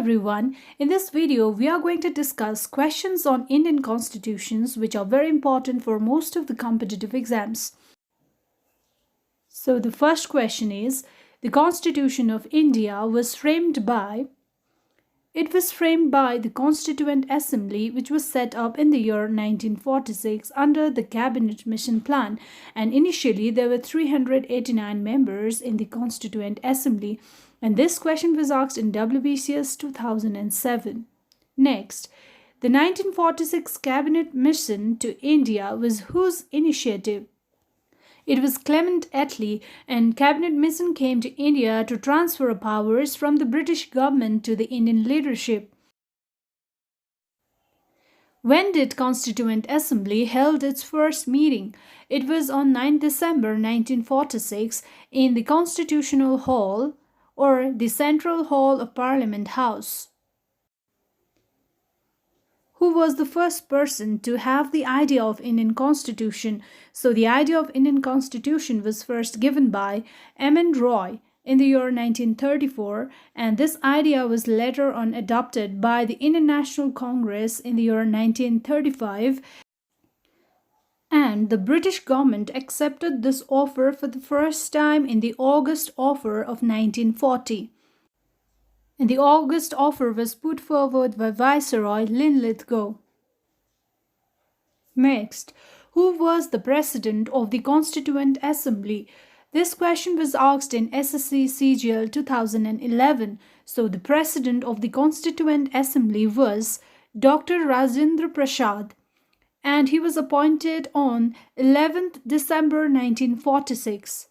everyone. In this video, we are going to discuss questions on Indian constitutions which are very important for most of the competitive exams. So the first question is, the Constitution of India was framed by... It was framed by the Constituent Assembly, which was set up in the year 1946 under the Cabinet Mission Plan, and initially there were 389 members in the Constituent Assembly, and this question was asked in WBCS 2007. Next, the 1946 Cabinet Mission to India was whose initiative? It was Clement Attlee, and Cabinet Mission came to India to transfer powers from the British government to the Indian leadership. When did Constituent Assembly held its first meeting? It was on 9 December 1946 in the Constitutional Hall or the Central Hall of Parliament House. Who was the first person to have the idea of Indian Constitution? So the idea of Indian Constitution was first given by M.N. Roy in the year 1934, and this idea was later on adopted by the Indian National Congress in the year 1935, and the British government accepted this offer for the first time in the August offer of 1940. And the August offer was put forward by Viceroy Linlithgow. Next, who was the President of the Constituent Assembly? This question was asked in SSC CGL 2011. So the President of the Constituent Assembly was Dr. Rajendra Prasad, and he was appointed on 11th December 1946.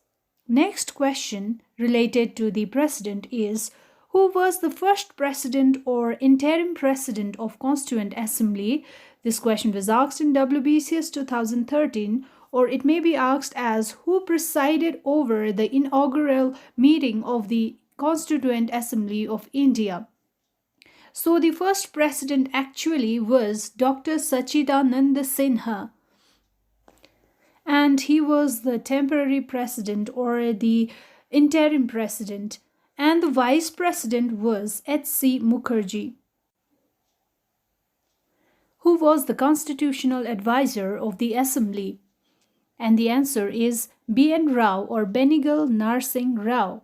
Next question related to the President is, who was the first president or interim president of Constituent Assembly? This question was asked in WBCS 2013, or it may be asked as who presided over the inaugural meeting of the Constituent Assembly of India. So the first president actually was Dr. Sachidananda Sinha, and he was the temporary president or the interim president, and the vice president was H.C. Mukherjee. Who was the constitutional advisor of the assembly? And the answer is B.N. Rao or Benigal Narsingh Rao.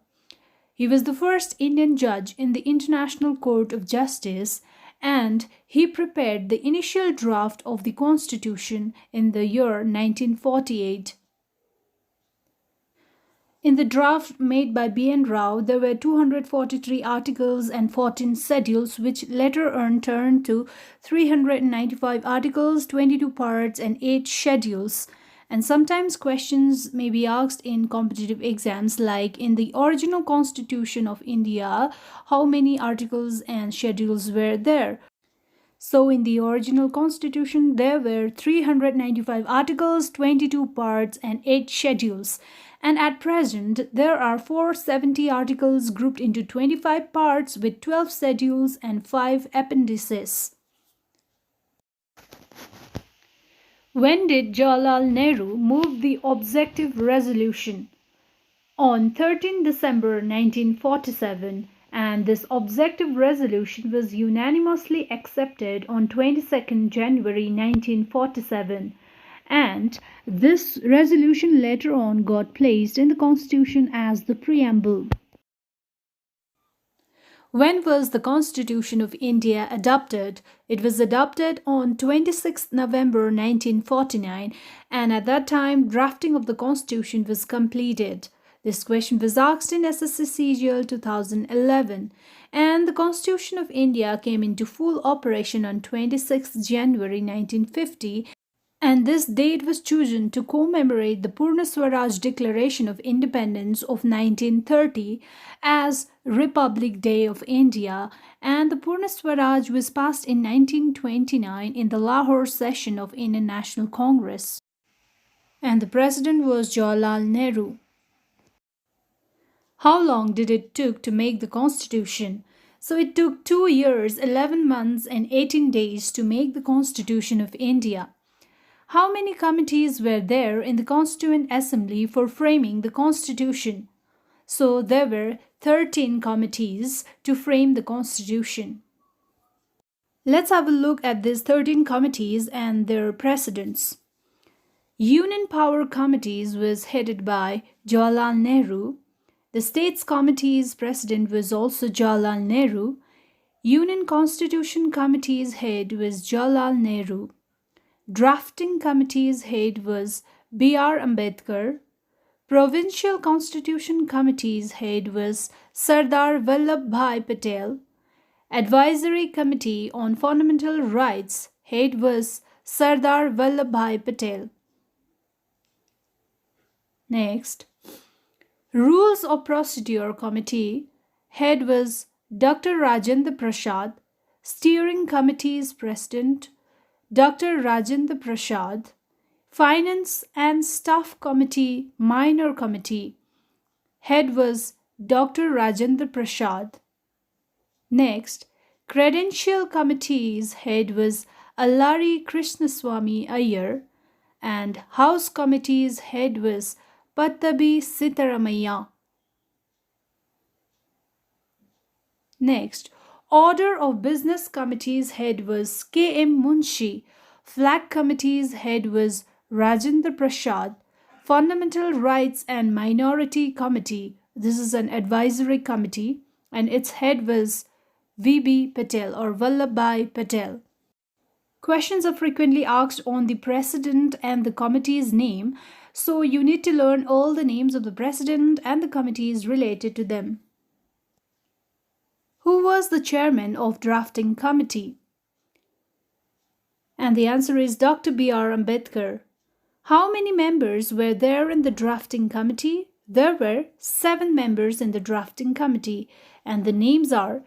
He was the first Indian judge in the International Court of Justice, and he prepared the initial draft of the Constitution in the year 1948. In the draft made by B.N. Rao, there were 243 articles and 14 schedules, which later on turned to 395 articles, 22 parts, and 8 schedules. And sometimes questions may be asked in competitive exams, like in the original Constitution of India, how many articles and schedules were there? So in the original Constitution, there were 395 articles, 22 parts, and 8 schedules. And at present, there are 470 articles grouped into 25 parts with 12 schedules and 5 appendices. When did Jawaharlal Nehru move the objective resolution? On 13 December 1947, and this objective resolution was unanimously accepted on 22nd January 1947. And this resolution later on got placed in the Constitution as the preamble. When was the Constitution of India adopted? It was adopted on 26 November 1949, and at that time, drafting of the Constitution was completed. This question was asked in SSC CGL 2011, and the Constitution of India came into full operation on 26 January 1950. And this date was chosen to commemorate the Purna Swaraj Declaration of Independence of 1930 as Republic Day of India, and the Purna Swaraj was passed in 1929 in the Lahore session of Indian National Congress. And the president was Jawaharlal Nehru. How long did it take to make the Constitution? So it took 2 years, 11 months, and 18 days to make the Constitution of India. How many committees were there in the Constituent Assembly for framing the Constitution? So there were 13 committees to frame the Constitution. Let's have a look at these 13 committees and their precedents. Union Power Committees was headed by Jawaharlal Nehru. The States Committee's president was also Jawaharlal Nehru. Union Constitution Committee's head was Jawaharlal Nehru. Drafting Committee's head was B.R. Ambedkar. Provincial Constitution Committee's head was Sardar Vallabhbhai Patel. Advisory Committee on Fundamental Rights head was Sardar Vallabhbhai Patel. Next, Rules of Procedure Committee head was Dr. Rajendra Prasad. Steering Committee's president Dr. Rajendra Prasad. Finance and Staff Committee Minor Committee head was Dr. Rajendra Prasad. Next, Credential Committee's head was Allari Krishnaswamy Iyer, and House Committee's head was Pattabi Sitaramaiah. Next, Order of Business Committee's head was K.M. Munshi. Flag Committee's head was Rajendra Prasad. Fundamental Rights and Minority Committee, this is an advisory committee, and its head was V.B. Patel or Vallabhbhai Patel. Questions are frequently asked on the president and the committee's name, so you need to learn all the names of the president and the committees related to them. Who was the chairman of Drafting Committee? And the answer is Dr. B.R. Ambedkar. How many members were there in the Drafting Committee? There were 7 members in the Drafting Committee, and the names are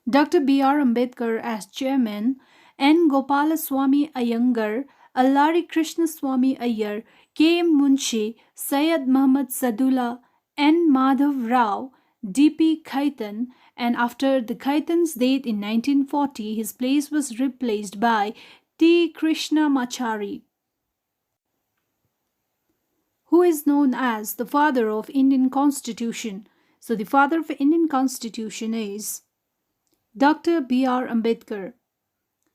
Dr. B.R. Ambedkar as chairman, N. Gopalaswamy Iyengar, Allari Krishnaswamy Iyer, K.M. Munshi, Syed Muhammad Sadullah, N. Madhav Rao, D.P. Khaitan, and after the Khaitan's death in 1940, his place was replaced by T. Krishnamachari, who is known as the father of Indian Constitution. So the father of Indian Constitution is Dr. B.R. Ambedkar.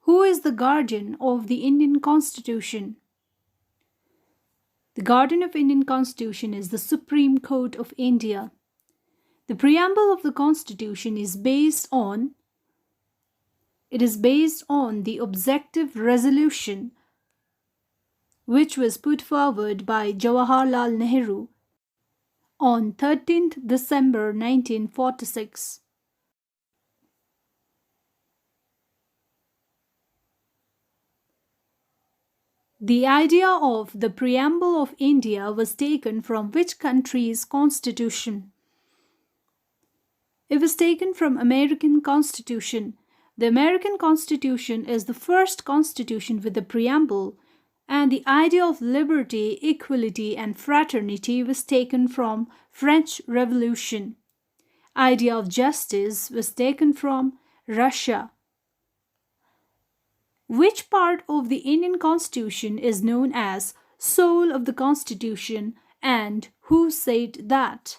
Who is the guardian of the Indian Constitution? The guardian of Indian Constitution is the Supreme Court of India. The preamble of the Constitution is based on the objective resolution which was put forward by Jawaharlal Nehru on 13th December 1946. The idea of the preamble of India was taken from which country's constitution? It was taken from American Constitution. The American Constitution is the first constitution with a preamble, and the idea of liberty, equality, and fraternity was taken from French Revolution. Idea of justice was taken from Russia. Which part of the Indian Constitution is known as soul of the Constitution, and who said that?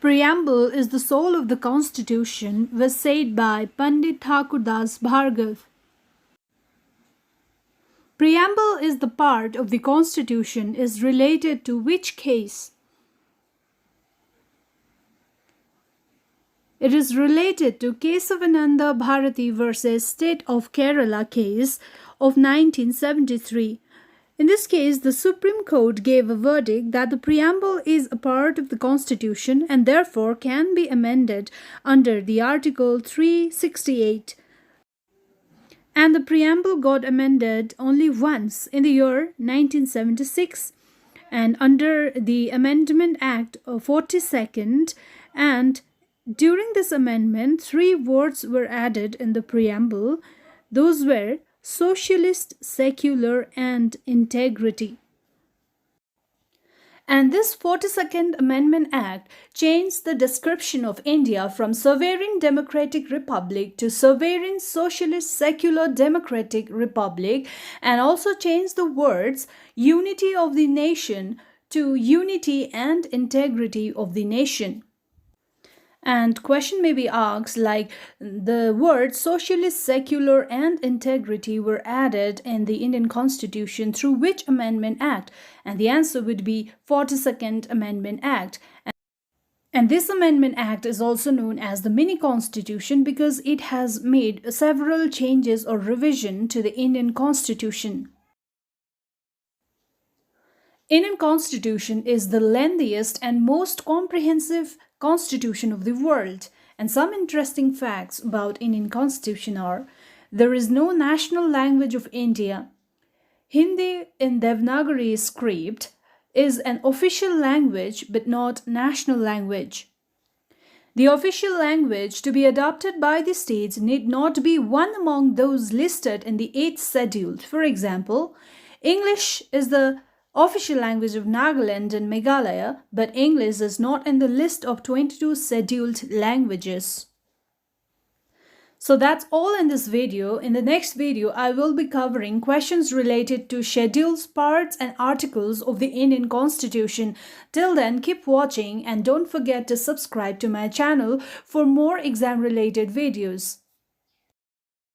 Preamble is the soul of the Constitution was said by Pandit Thakurdas Bhargav. Preamble is the part of the Constitution is related to which case? It is related to Kesavananda Bharati versus State of Kerala case of 1973. In this case, the Supreme Court gave a verdict that the preamble is a part of the Constitution and therefore can be amended under the Article 368. And the preamble got amended only once in the year 1976 and under the Amendment Act of 42nd, and during this amendment, 3 words were added in the preamble. Those were socialist, secular, and integrity. And this 42nd Amendment Act changed the description of India from sovereign democratic republic to sovereign socialist secular democratic republic, and also changed the words unity of the nation to unity and integrity of the nation. And question may be asked like the words socialist, secular and integrity were added in the Indian Constitution through which Amendment Act? And the answer would be 42nd Amendment Act. And this Amendment Act is also known as the Mini Constitution because it has made several changes or revision to the Indian Constitution. Indian Constitution is the lengthiest and most comprehensive constitution of the world. And some interesting facts about Indian Constitution are there is no national language of India. Hindi in Devanagari script is an official language but not national language. The official language to be adopted by the states need not be one among those listed in the 8th schedule. For example, English is the official language of Nagaland and Meghalaya, but English is not in the list of 22 scheduled languages. So that's all in this video. In the next video, I will be covering questions related to schedules, parts and articles of the Indian Constitution. Till then, keep watching and don't forget to subscribe to my channel for more exam related videos.